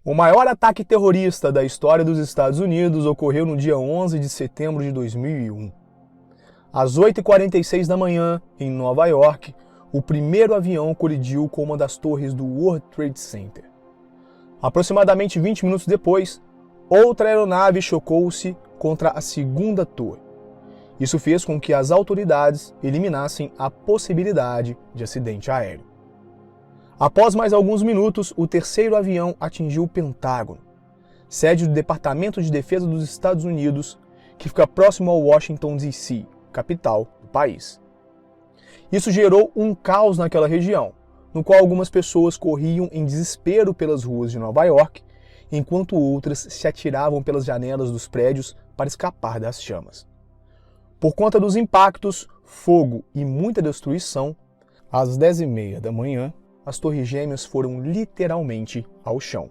O maior ataque terrorista da história dos Estados Unidos ocorreu no dia 11 de setembro de 2001. Às 8h46 da manhã, em Nova York, o primeiro avião colidiu com uma das torres do World Trade Center. Aproximadamente 20 minutos depois, outra aeronave chocou-se contra a segunda torre. Isso fez com que as autoridades eliminassem a possibilidade de acidente aéreo. Após mais alguns minutos, o terceiro avião atingiu o Pentágono, sede do Departamento de Defesa dos Estados Unidos, que fica próximo a Washington, D.C., capital do país. Isso gerou um caos naquela região, no qual algumas pessoas corriam em desespero pelas ruas de Nova York, enquanto outras se atiravam pelas janelas dos prédios para escapar das chamas. Por conta dos impactos, fogo e muita destruição, às 10h30 da manhã, as Torres Gêmeas foram literalmente ao chão.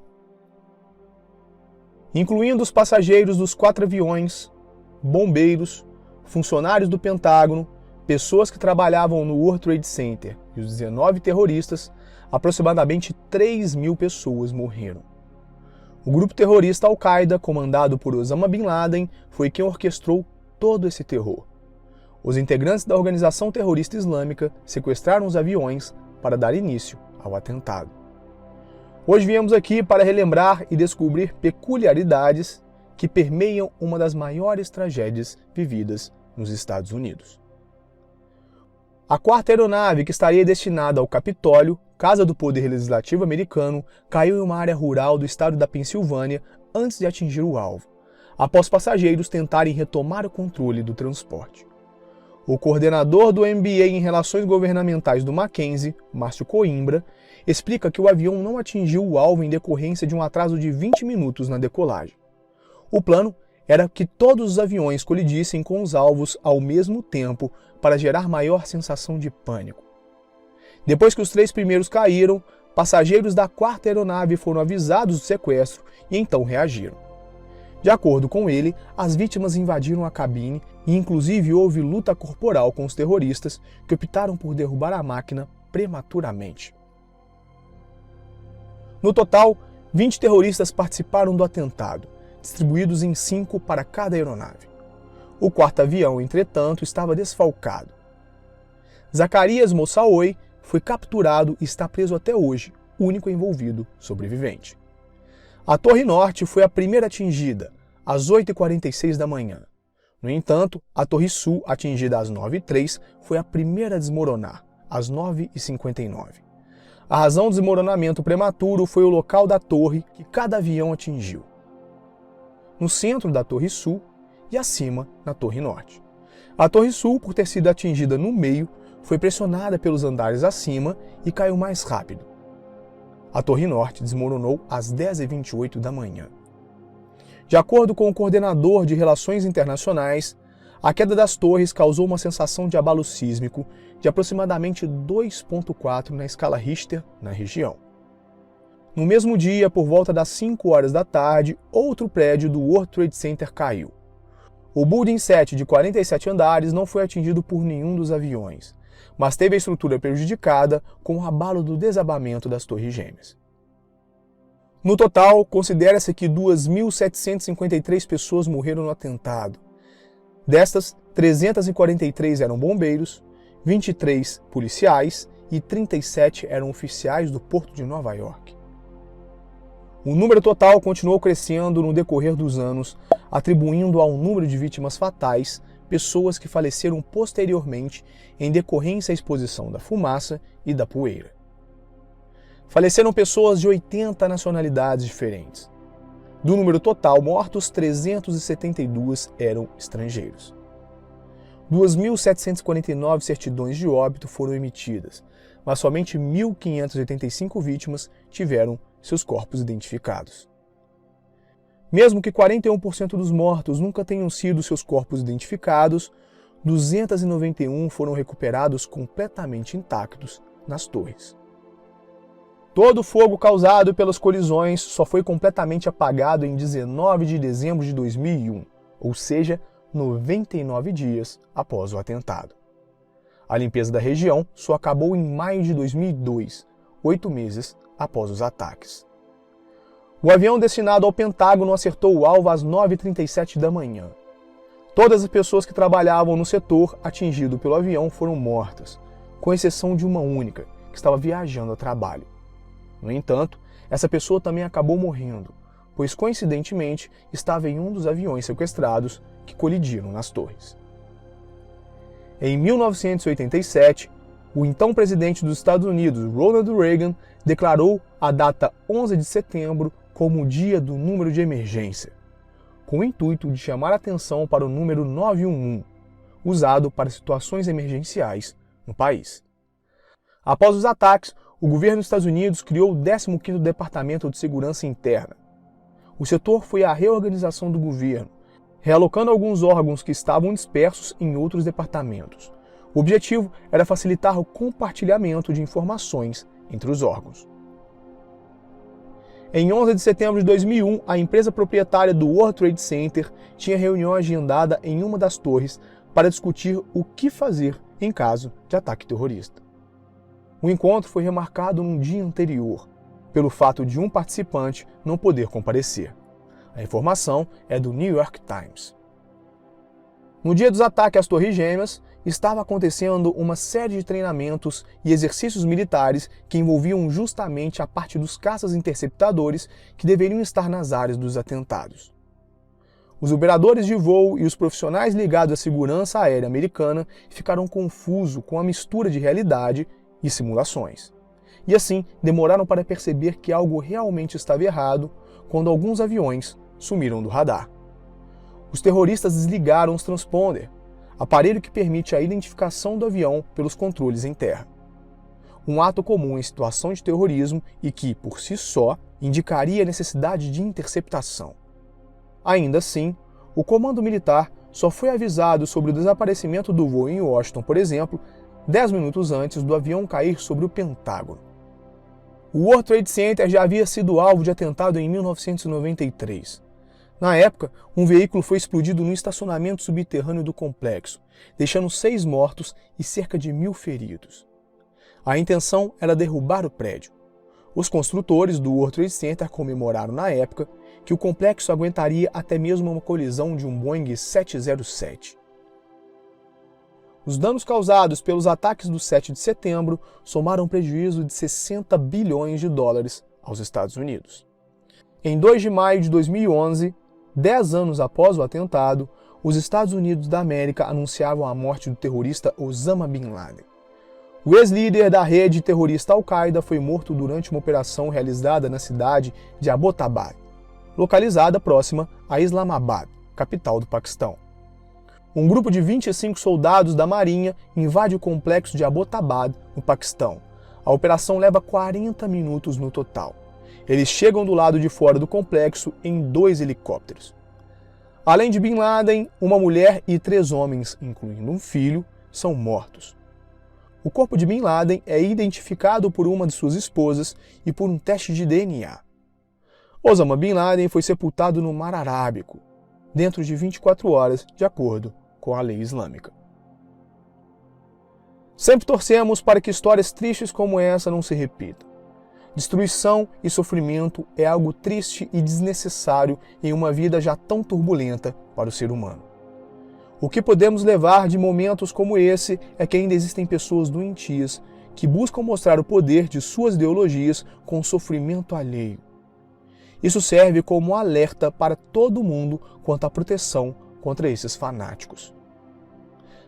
Incluindo os passageiros dos 4 aviões, bombeiros, funcionários do Pentágono, pessoas que trabalhavam no World Trade Center e os 19 terroristas, aproximadamente 3.000 pessoas morreram. O grupo terrorista Al-Qaeda, comandado por Osama Bin Laden, foi quem orquestrou todo esse terror. Os integrantes da organização terrorista islâmica sequestraram os aviões para dar início ao atentado. Hoje viemos aqui para relembrar e descobrir peculiaridades que permeiam uma das maiores tragédias vividas nos Estados Unidos. A quarta aeronave, que estaria destinada ao Capitólio, Casa do Poder Legislativo americano, caiu em uma área rural do estado da Pensilvânia antes de atingir o alvo, após passageiros tentarem retomar o controle do transporte. O coordenador do MBA em Relações Governamentais do Mackenzie, Márcio Coimbra, explica que o avião não atingiu o alvo em decorrência de um atraso de 20 minutos na decolagem. O plano era que todos os aviões colidissem com os alvos ao mesmo tempo para gerar maior sensação de pânico. Depois que os 3 primeiros caíram, passageiros da quarta aeronave foram avisados do sequestro e então reagiram. De acordo com ele, as vítimas invadiram a cabine e inclusive houve luta corporal com os terroristas que optaram por derrubar a máquina prematuramente. No total, 20 terroristas participaram do atentado, distribuídos em 5 para cada aeronave. O quarto avião, entretanto, estava desfalcado. Zacarias Moussaoui foi capturado e está preso até hoje, único envolvido sobrevivente. A Torre Norte foi a primeira atingida, às 8h46 da manhã. No entanto, a Torre Sul, atingida às 9h03, foi a primeira a desmoronar, às 9h59. A razão do desmoronamento prematuro foi o local da torre que cada avião atingiu. No centro da Torre Sul e acima na Torre Norte. A Torre Sul, por ter sido atingida no meio, foi pressionada pelos andares acima e caiu mais rápido. A Torre Norte desmoronou às 10h28 da manhã. De acordo com o coordenador de Relações Internacionais, a queda das torres causou uma sensação de abalo sísmico de aproximadamente 2,4 na escala Richter na região. No mesmo dia, por volta das 5 horas da tarde, outro prédio do World Trade Center caiu. O Building 7, de 47 andares, não foi atingido por nenhum dos aviões, mas teve a estrutura prejudicada com o abalo do desabamento das Torres Gêmeas. No total, considera-se que 2.753 pessoas morreram no atentado. Destas, 343 eram bombeiros, 23 policiais e 37 eram oficiais do Porto de Nova York. O número total continuou crescendo no decorrer dos anos, atribuindo ao número de vítimas fatais pessoas que faleceram posteriormente em decorrência à exposição da fumaça e da poeira. Faleceram pessoas de 80 nacionalidades diferentes. Do número total mortos, 372 eram estrangeiros. 2.749 certidões de óbito foram emitidas, mas somente 1.585 vítimas tiveram seus corpos identificados. Mesmo que 41% dos mortos nunca tenham sido seus corpos identificados, 291 foram recuperados completamente intactos nas torres. Todo o fogo causado pelas colisões só foi completamente apagado em 19 de dezembro de 2001, ou seja, 99 dias após o atentado. A limpeza da região só acabou em maio de 2002, 8 meses após os ataques. O avião destinado ao Pentágono acertou o alvo às 9h37 da manhã. Todas as pessoas que trabalhavam no setor atingido pelo avião foram mortas, com exceção de uma única, que estava viajando a trabalho. No entanto, essa pessoa também acabou morrendo, pois coincidentemente estava em um dos aviões sequestrados que colidiram nas torres. Em 1987, o então presidente dos Estados Unidos, Ronald Reagan, declarou a data 11 de setembro como o dia do número de emergência, com o intuito de chamar a atenção para o número 911, usado para situações emergenciais no país. Após os ataques, o governo dos Estados Unidos criou o 15º Departamento de Segurança Interna. O setor foi a reorganização do governo, realocando alguns órgãos que estavam dispersos em outros departamentos. O objetivo era facilitar o compartilhamento de informações entre os órgãos. Em 11 de setembro de 2001, a empresa proprietária do World Trade Center tinha reunião agendada em uma das torres para discutir o que fazer em caso de ataque terrorista. O encontro foi remarcado no dia anterior, pelo fato de um participante não poder comparecer. A informação é do New York Times. No dia dos ataques às Torres Gêmeas, estava acontecendo uma série de treinamentos e exercícios militares que envolviam justamente a parte dos caças interceptadores que deveriam estar nas áreas dos atentados. Os operadores de voo e os profissionais ligados à segurança aérea americana ficaram confusos com a mistura de realidade e simulações. E assim, demoraram para perceber que algo realmente estava errado quando alguns aviões sumiram do radar. Os terroristas desligaram os transponder, aparelho que permite a identificação do avião pelos controles em terra. Um ato comum em situação de terrorismo e que, por si só, indicaria a necessidade de interceptação. Ainda assim, o comando militar só foi avisado sobre o desaparecimento do voo em Washington, por exemplo, 10 minutos antes do avião cair sobre o Pentágono. O World Trade Center já havia sido alvo de atentado em 1993. Na época, um veículo foi explodido no estacionamento subterrâneo do complexo, deixando 6 mortos e cerca de 1.000 feridos. A intenção era derrubar o prédio. Os construtores do World Trade Center comemoraram na época que o complexo aguentaria até mesmo uma colisão de um Boeing 707. Os danos causados pelos ataques do 7 de setembro somaram um prejuízo de 60 bilhões de dólares aos Estados Unidos. Em 2 de maio de 2011, 10 anos após o atentado, os Estados Unidos da América anunciavam a morte do terrorista Osama Bin Laden. O ex-líder da rede terrorista Al-Qaeda foi morto durante uma operação realizada na cidade de Abbottabad, localizada próxima a Islamabad, capital do Paquistão. Um grupo de 25 soldados da Marinha invade o complexo de Abbottabad, no Paquistão. A operação leva 40 minutos no total. Eles chegam do lado de fora do complexo em 2 helicópteros. Além de Bin Laden, uma mulher e 3 homens, incluindo um filho, são mortos. O corpo de Bin Laden é identificado por uma de suas esposas e por um teste de DNA. Osama Bin Laden foi sepultado no Mar Arábico, dentro de 24 horas, de acordo com a lei islâmica. Sempre torcemos para que histórias tristes como essa não se repitam. Destruição e sofrimento é algo triste e desnecessário em uma vida já tão turbulenta para o ser humano. O que podemos levar de momentos como esse é que ainda existem pessoas doentias que buscam mostrar o poder de suas ideologias com sofrimento alheio. Isso serve como alerta para todo mundo quanto à proteção contra esses fanáticos.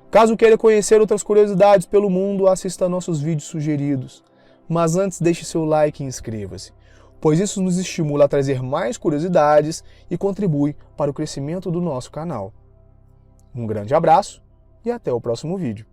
Caso queira conhecer outras curiosidades pelo mundo, assista a nossos vídeos sugeridos. Mas antes deixe seu like e inscreva-se, pois isso nos estimula a trazer mais curiosidades e contribui para o crescimento do nosso canal. Um grande abraço e até o próximo vídeo.